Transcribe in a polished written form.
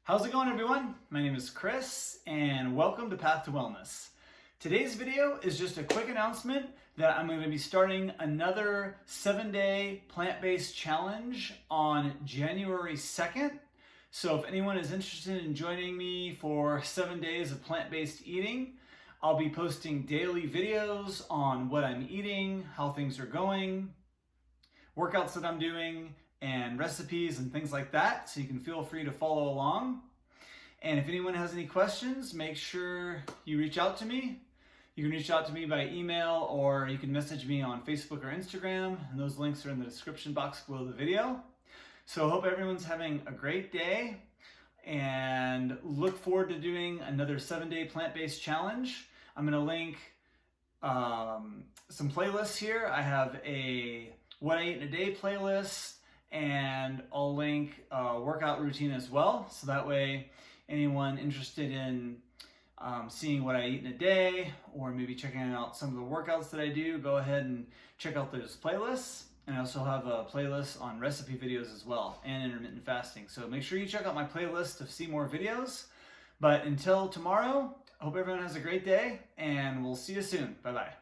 How's it going, everyone? My name is Chris and welcome to Path to Wellness. Today's video is just a quick announcement that I'm going to be starting another 7-day plant-based challenge on January 2nd. So if anyone is interested in joining me for 7 days of plant-based eating, I'll be posting daily videos on what I'm eating, how things are going, workouts that I'm doing, and recipes and things like that, so you can feel free to follow along. And if anyone has any questions, make sure you reach out to me. You can reach out to me by email, or you can message me on Facebook or Instagram, and those links are in the description box below the video. So I hope everyone's having a great day, and look forward to doing another 7-day plant-based challenge. I'm going to link some playlists here. I have a What I Eat in a Day playlist, and I'll link a workout routine as well. So that way, anyone interested in seeing what I eat in a day, or maybe checking out some of the workouts that I do, go ahead and check out those playlists. And I also have a playlist on recipe videos as well, and intermittent fasting. So make sure you check out my playlist to see more videos. But until tomorrow, I hope everyone has a great day, and we'll see you soon. Bye-bye.